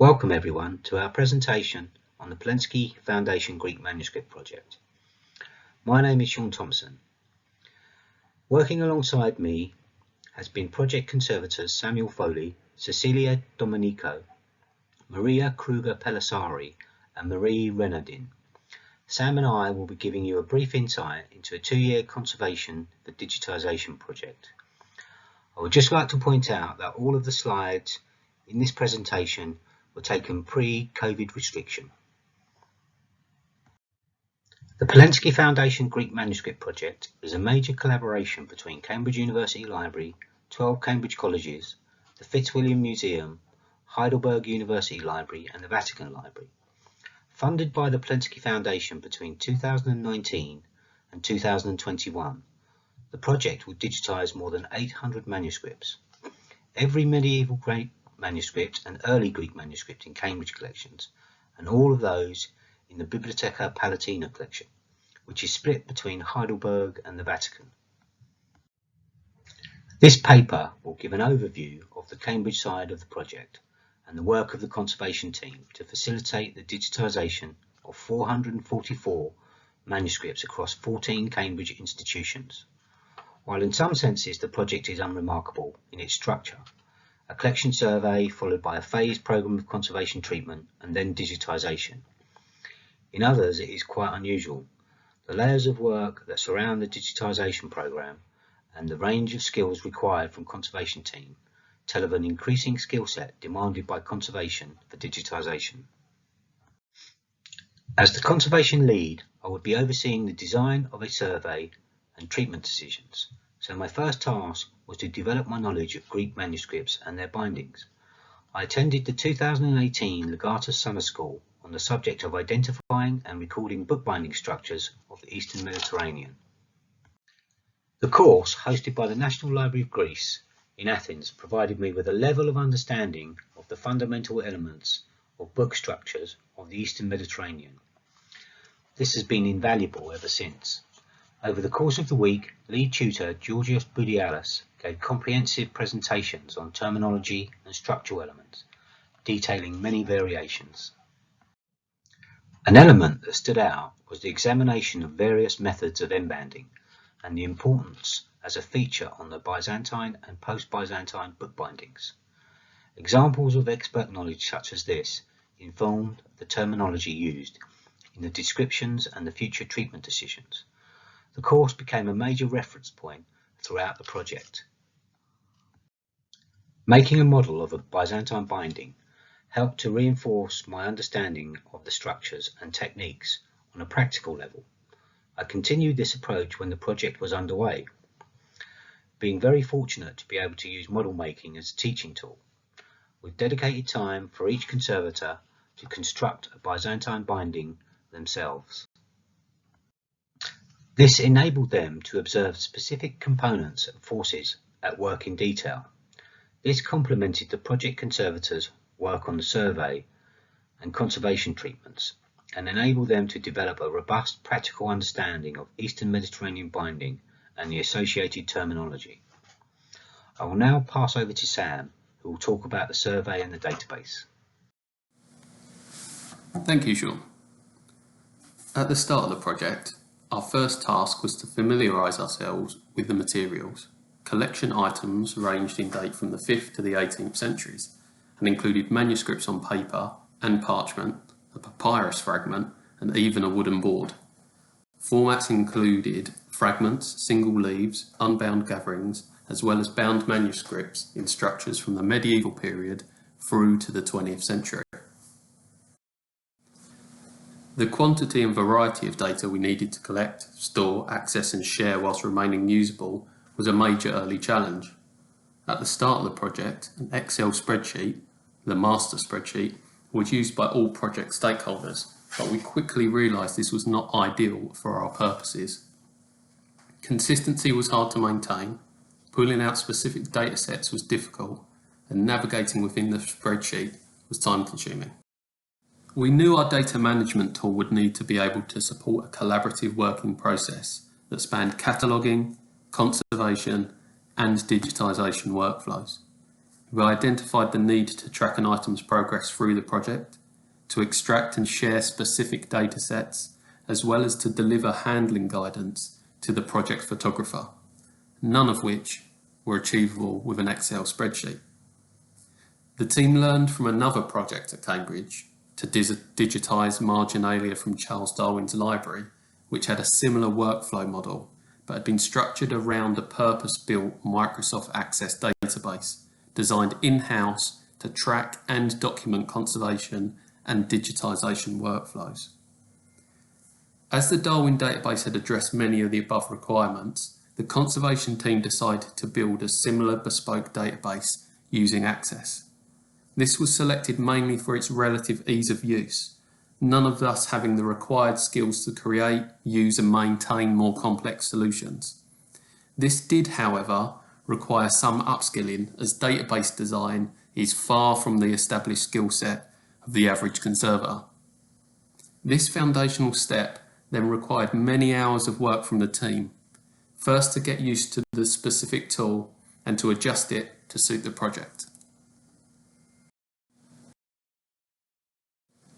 Welcome everyone to our presentation on the Polonsky Foundation Greek Manuscript Project. My name is Shaun Thompson. Working alongside me has been project conservators Samuel Foley, Cecilia Duminuco, Maria Kruger-Pelissari and Marie Renardin. Sam and I will be giving you a brief insight into a 2-year conservation for digitisation project. I would just like to point out that all of the slides in this presentation were taken pre-COVID restriction. The Polonsky Foundation Greek Manuscript Project is a major collaboration between Cambridge University Library, 12 Cambridge colleges, the Fitzwilliam Museum, Heidelberg University Library and the Vatican Library. Funded by the Polonsky Foundation between 2019 and 2021, the project will digitise more than 800 manuscripts. Every medieval Greek manuscript and early Greek manuscript in Cambridge collections, and all of those in the Bibliotheca Palatina collection, which is split between Heidelberg and the Vatican. This paper will give an overview of the Cambridge side of the project and the work of the conservation team to facilitate the digitisation of 444 manuscripts across 14 Cambridge institutions. While in some senses the project is unremarkable in its structure, a collection survey followed by a phased programme of conservation treatment and then digitisation. In others it is quite unusual. The layers of work that surround the digitisation programme and the range of skills required from conservation team tell of an increasing skill set demanded by conservation for digitisation. As the conservation lead, I would be overseeing the design of a survey and treatment decisions, so my first task was to develop my knowledge of Greek manuscripts and their bindings. I attended the 2018 Legatus Summer School on the subject of identifying and recording bookbinding structures of the Eastern Mediterranean. The course, hosted by the National Library of Greece in Athens, provided me with a level of understanding of the fundamental elements of book structures of the Eastern Mediterranean. This has been invaluable ever since. Over the course of the week, lead tutor Georgios Boudialis gave comprehensive presentations on terminology and structural elements, detailing many variations. An element that stood out was the examination of various methods of embanding and the importance as a feature on the Byzantine and post-Byzantine bookbindings. Examples of expert knowledge such as this informed the terminology used in the descriptions and the future treatment decisions. The course became a major reference point throughout the project. Making a model of a Byzantine binding helped to reinforce my understanding of the structures and techniques on a practical level. I continued this approach when the project was underway, being very fortunate to be able to use model making as a teaching tool, with dedicated time for each conservator to construct a Byzantine binding themselves. This enabled them to observe specific components and forces at work in detail. This complemented the project conservators' work on the survey and conservation treatments, and enabled them to develop a robust practical understanding of Eastern Mediterranean binding and the associated terminology. I will now pass over to Sam, who will talk about the survey and the database. Thank you, Shaun. At the start of the project, our first task was to familiarise ourselves with the materials. Collection items ranged in date from the 5th to the 18th centuries and included manuscripts on paper and parchment, a papyrus fragment, and even a wooden board. Formats included fragments, single leaves, unbound gatherings, as well as bound manuscripts in structures from the medieval period through to the 20th century. The quantity and variety of data we needed to collect, store, access and share whilst remaining usable was a major early challenge. At the start of the project, an Excel spreadsheet, the master spreadsheet, was used by all project stakeholders, but we quickly realised this was not ideal for our purposes. Consistency was hard to maintain, pulling out specific datasets was difficult, and navigating within the spreadsheet was time-consuming. We knew our data management tool would need to be able to support a collaborative working process that spanned cataloguing, conservation, and digitisation workflows. We identified the need to track an item's progress through the project, to extract and share specific data sets, as well as to deliver handling guidance to the project photographer, none of which were achievable with an Excel spreadsheet. The team learned from another project at Cambridge to digitise marginalia from Charles Darwin's library, which had a similar workflow model, but had been structured around a purpose-built Microsoft Access database designed in-house to track and document conservation and digitisation workflows. As the Darwin database had addressed many of the above requirements, the conservation team decided to build a similar bespoke database using Access. This was selected mainly for its relative ease of use, none of us having the required skills to create, use and maintain more complex solutions. This did, however, require some upskilling, as database design is far from the established skill set of the average conservator. This foundational step then required many hours of work from the team, first to get used to the specific tool and to adjust it to suit the project.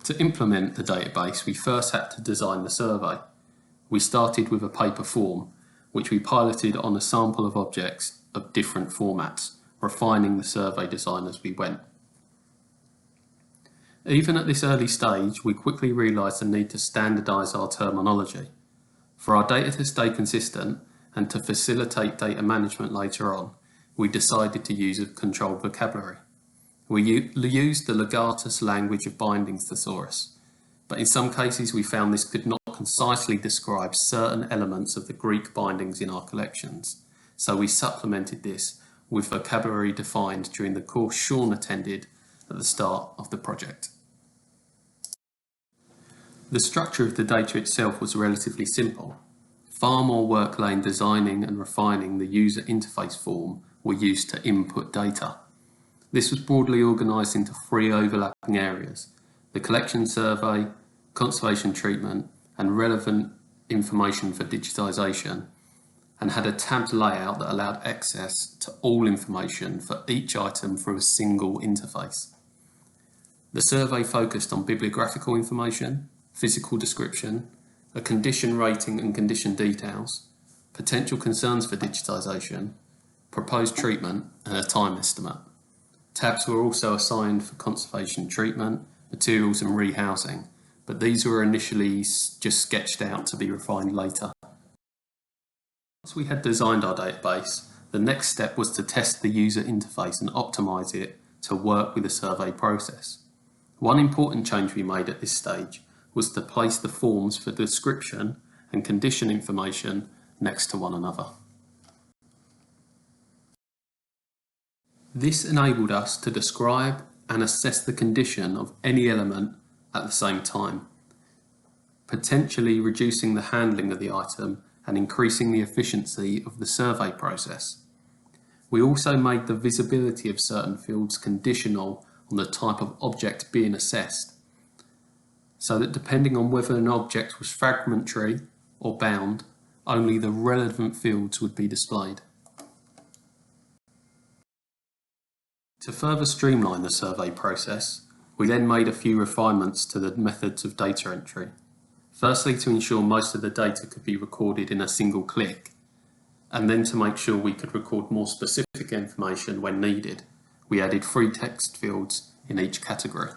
To implement the database, we first had to design the survey. We started with a paper form, which we piloted on a sample of objects of different formats, refining the survey design as we went. Even at this early stage, we quickly realised the need to standardise our terminology. For our data to stay consistent and to facilitate data management later on, we decided to use a controlled vocabulary. We used the legatus language of bindings thesaurus, but in some cases we found this could not concisely describe certain elements of the Greek bindings in our collections, so we supplemented this with vocabulary defined during the course Shaun attended at the start of the project. The structure of the data itself was relatively simple. Far more work lay in designing and refining the user interface form we used to input data. This was broadly organised into 3 overlapping areas: the collection survey, conservation treatment, and relevant information for digitisation, and had a tabbed layout that allowed access to all information for each item through a single interface. The survey focused on bibliographical information, physical description, a condition rating and condition details, potential concerns for digitisation, proposed treatment, and a time estimate. Tabs were also assigned for conservation treatment, materials and rehousing, but these were initially just sketched out to be refined later. Once we had designed our database, the next step was to test the user interface and optimise it to work with the survey process. One important change we made at this stage was to place the forms for description and condition information next to one another. This enabled us to describe and assess the condition of any element at the same time, potentially reducing the handling of the item and increasing the efficiency of the survey process. We also made the visibility of certain fields conditional on the type of object being assessed, so that depending on whether an object was fragmentary or bound, only the relevant fields would be displayed. To further streamline the survey process, we then made a few refinements to the methods of data entry. Firstly, to ensure most of the data could be recorded in a single click, and then to make sure we could record more specific information when needed, we added 3 text fields in each category.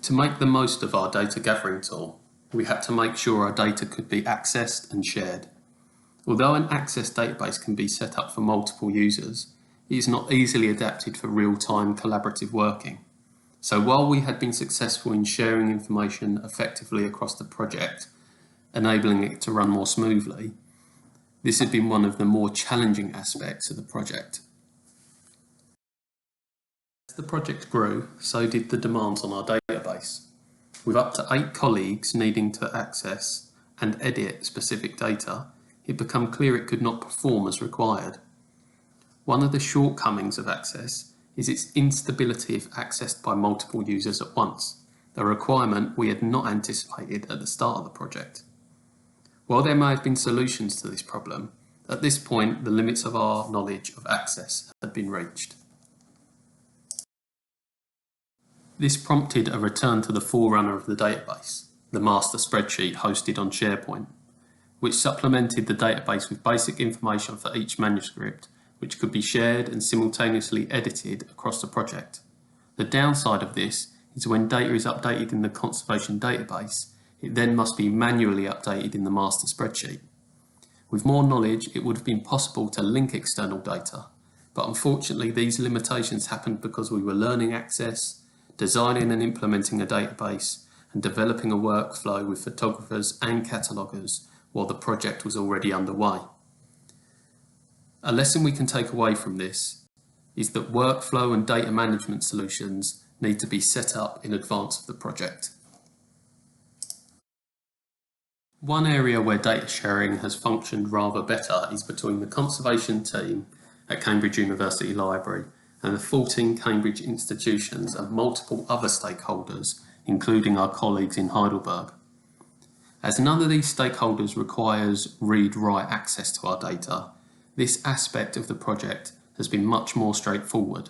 To make the most of our data gathering tool, we had to make sure our data could be accessed and shared. Although an Access database can be set up for multiple users, it is not easily adapted for real-time collaborative working. So while we had been successful in sharing information effectively across the project, enabling it to run more smoothly, this had been one of the more challenging aspects of the project. As the project grew, so did the demands on our database. With up to 8 colleagues needing to access and edit specific data, it became clear it could not perform as required. One of the shortcomings of Access is its instability if accessed by multiple users at once, a requirement we had not anticipated at the start of the project. While there may have been solutions to this problem, At this point, the limits of our knowledge of access had been reached. This prompted a return to the forerunner of the database, the master spreadsheet hosted on SharePoint, which supplemented the database with basic information for each manuscript, which could be shared and simultaneously edited across the project. The downside of this is when data is updated in the conservation database, it then must be manually updated in the master spreadsheet. With more knowledge, it would have been possible to link external data, but unfortunately these limitations happened because we were learning access, designing and implementing a database, and developing a workflow with photographers and cataloguers while the project was already underway. A lesson we can take away from this is that workflow and data management solutions need to be set up in advance of the project. One area where data sharing has functioned rather better is between the conservation team at Cambridge University Library and the 14 Cambridge institutions and multiple other stakeholders, including our colleagues in Heidelberg. As none of these stakeholders requires read-write access to our data, this aspect of the project has been much more straightforward.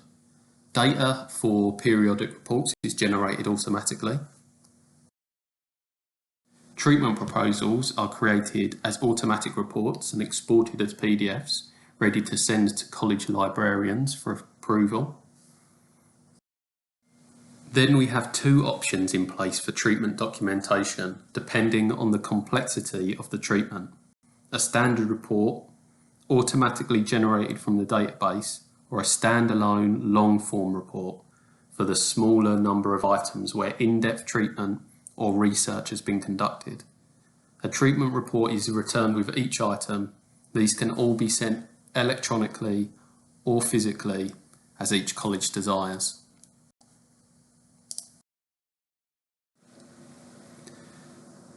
Data for periodic reports is generated automatically. Treatment proposals are created as automatic reports and exported as PDFs, ready to send to college librarians for approval. Then we have two options in place for treatment documentation, depending on the complexity of the treatment. A standard report, automatically generated from the database, or a standalone long-form report for the smaller number of items where in-depth treatment or research has been conducted. A treatment report is returned with each item. These can all be sent electronically or physically as each college desires.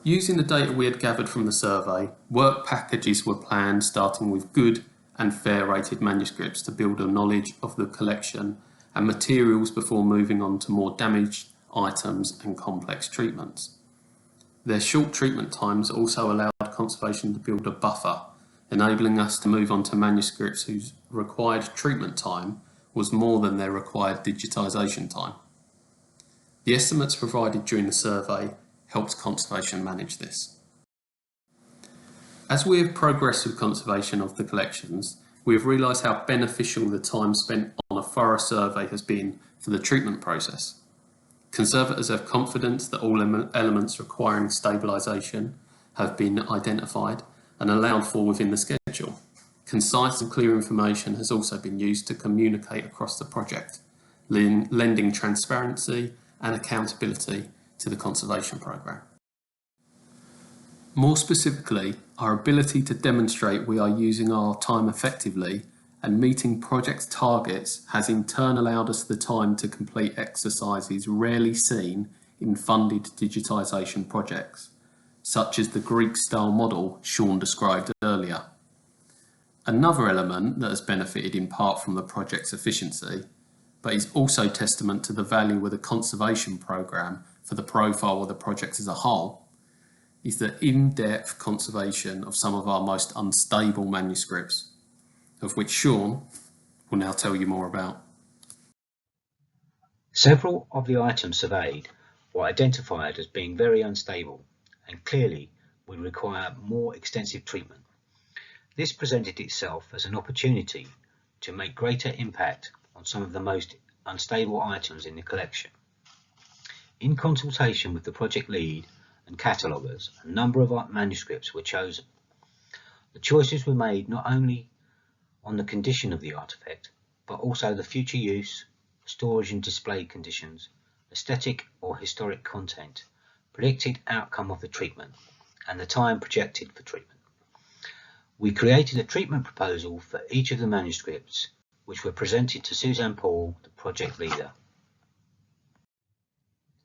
Using the data we had gathered from the survey, work packages were planned starting with good and fair rated manuscripts to build a knowledge of the collection and materials before moving on to more damaged items and complex treatments. Their short treatment times also allowed conservation to build a buffer, enabling us to move on to manuscripts whose required treatment time was more than their required digitisation time. The estimates provided during the survey helped conservation manage this. As we have progressed with conservation of the collections, we have realised how beneficial the time spent on a thorough survey has been for the treatment process. Conservators have confidence that all elements requiring stabilisation have been identified and allowed for within the schedule. Concise and clear information has also been used to communicate across the project, lending transparency and accountability to the conservation programme. More specifically, our ability to demonstrate we are using our time effectively and meeting project targets has in turn allowed us the time to complete exercises rarely seen in funded digitisation projects, such as the Greek-style model Shaun described earlier. Another element that has benefited in part from the project's efficiency, but is also testament to the value of the conservation programme for the profile of the project as a whole, is the in-depth conservation of some of our most unstable manuscripts, of which Shaun will now tell you more about. Several of the items surveyed were identified as being very unstable and clearly would require more extensive treatment. This presented itself as an opportunity to make greater impact on some of the most unstable items in the collection. In consultation with the project lead and cataloguers, a number of manuscripts were chosen. The choices were made not only on the condition of the artefact, but also the future use, storage and display conditions, aesthetic or historic content, predicted outcome of the treatment, and the time projected for treatment. We created a treatment proposal for each of the manuscripts, which were presented to Suzanne Paul, the project leader.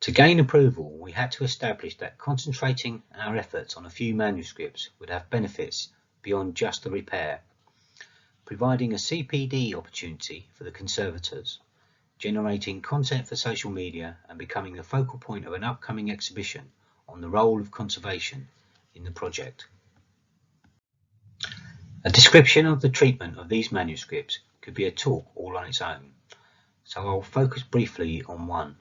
To gain approval, we had to establish that concentrating our efforts on a few manuscripts would have benefits beyond just the repair, providing a CPD opportunity for the conservators, generating content for social media and becoming the focal point of an upcoming exhibition on the role of conservation in the project. A description of the treatment of these manuscripts could be a talk all on its own, so I'll focus briefly on one,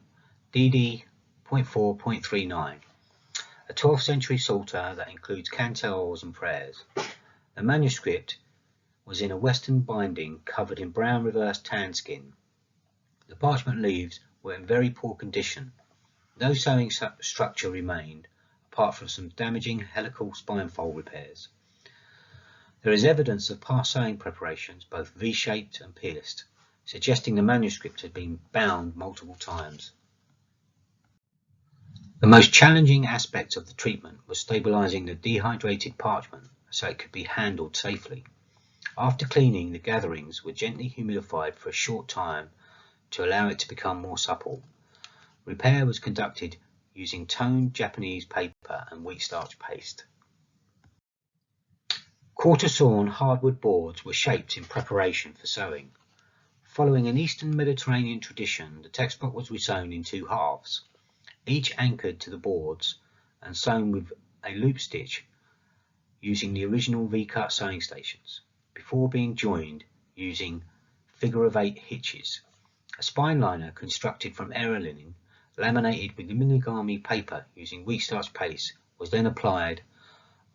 DD.4.39, a 12th century Psalter that includes cantels and prayers. The manuscript was in a western binding covered in brown reversed tan skin. The parchment leaves were in very poor condition. No sewing structure remained, apart from some damaging helical spine fold repairs. There is evidence of past sewing preparations, both V-shaped and pierced, suggesting the manuscript had been bound multiple times. The most challenging aspect of the treatment was stabilizing the dehydrated parchment so it could be handled safely. After cleaning, the gatherings were gently humidified for a short time to allow it to become more supple. Repair was conducted using toned Japanese paper and wheat starch paste. Quarter-sawn hardwood boards were shaped in preparation for sewing. Following an Eastern Mediterranean tradition, the text block was resewn in two halves, each anchored to the boards and sewn with a loop stitch using the original V-cut sewing stations, before being joined using figure-of-8 hitches. A spine liner constructed from error linen, laminated with minigami paper using wheat starch paste, was then applied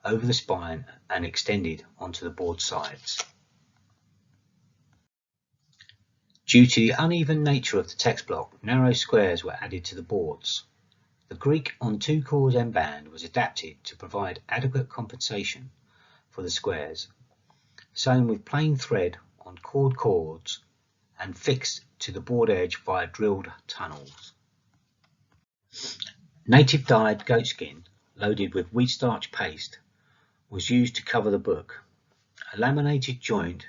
over the spine and extended onto the board sides. Due to the uneven nature of the text block, narrow squares were added to the boards. The Greek on 2 chords emband was adapted to provide adequate compensation for the squares, sewn with plain thread on chords and fixed to the board edge via drilled tunnels. Native dyed goatskin, loaded with wheat starch paste, was used to cover the book. A laminated joint,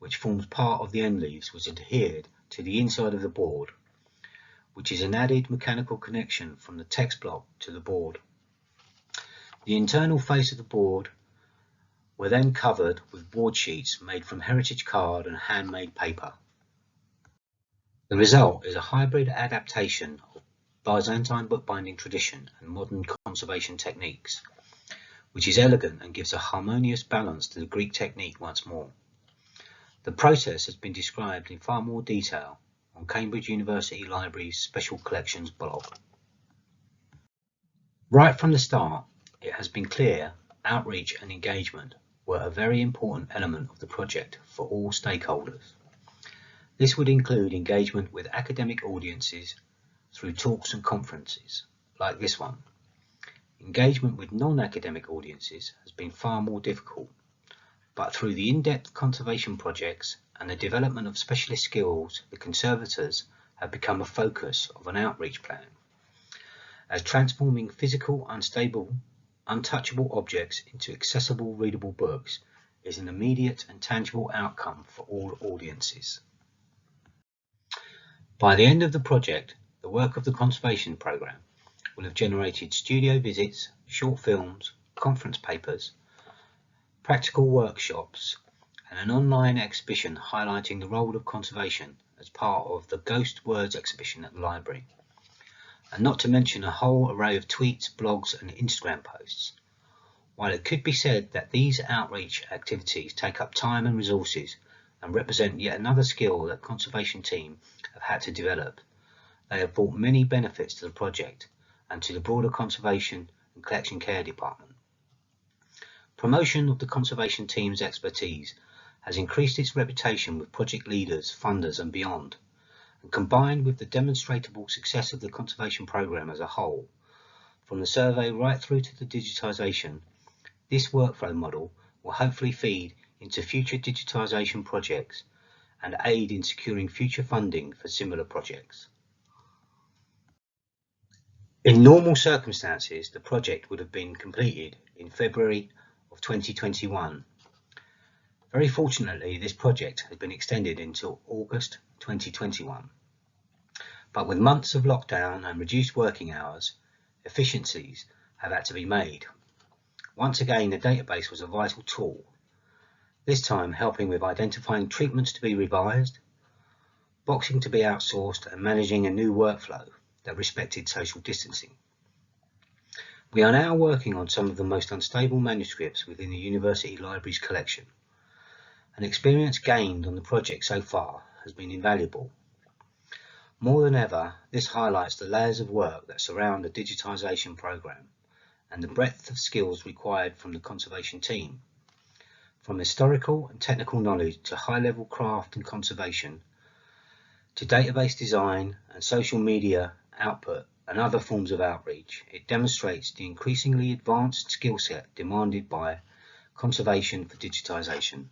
which forms part of the end leaves, was adhered to the inside of the board, which is an added mechanical connection from the text block to the board. The internal face of the board were then covered with board sheets made from heritage card and handmade paper. The result is a hybrid adaptation of Byzantine bookbinding tradition and modern conservation techniques, which is elegant and gives a harmonious balance to the Greek technique once more. The process has been described in far more detail on Cambridge University Library's Special Collections blog. Right from the start, it has been clear outreach and engagement were a very important element of the project for all stakeholders. This would include engagement with academic audiences through talks and conferences, like this one. Engagement with non-academic audiences has been far more difficult, but through the in-depth conservation projects and the development of specialist skills, the conservators have become a focus of an outreach plan, as transforming physical, unstable, untouchable objects into accessible, readable books is an immediate and tangible outcome for all audiences. By the end of the project, the work of the conservation program will have generated studio visits, short films, conference papers, practical workshops, and an online exhibition highlighting the role of conservation as part of the Ghost Words exhibition at the library, and not to mention a whole array of tweets, blogs, and Instagram posts. While it could be said that these outreach activities take up time and resources and represent yet another skill that conservation team have had to develop, they have brought many benefits to the project and to the broader conservation and collection care department. Promotion of the conservation team's expertise has increased its reputation with project leaders, funders, and beyond, and combined with the demonstrable success of the conservation program as a whole, from the survey right through to the digitisation, this workflow model will hopefully feed into future digitisation projects and aid in securing future funding for similar projects. In normal circumstances, the project would have been completed in February of 2021. Very fortunately, this project has been extended until August 2021. But with months of lockdown and reduced working hours, efficiencies have had to be made. Once again, the database was a vital tool, this time helping with identifying treatments to be revised, boxing to be outsourced, and managing a new workflow that respected social distancing. We are now working on some of the most unstable manuscripts within the University Library's collection, and experience gained on the project so far has been invaluable. More than ever, this highlights the layers of work that surround a digitisation programme and the breadth of skills required from the conservation team. From historical and technical knowledge to high-level craft and conservation, to database design and social media output and other forms of outreach, it demonstrates the increasingly advanced skill set demanded by conservation for digitisation.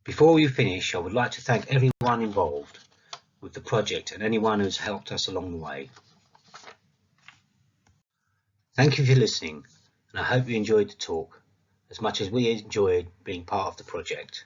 Before we finish, I would like to thank everyone involved with the project and anyone who has helped us along the way. Thank you for listening, and I hope you enjoyed the talk as much as we enjoyed being part of the project.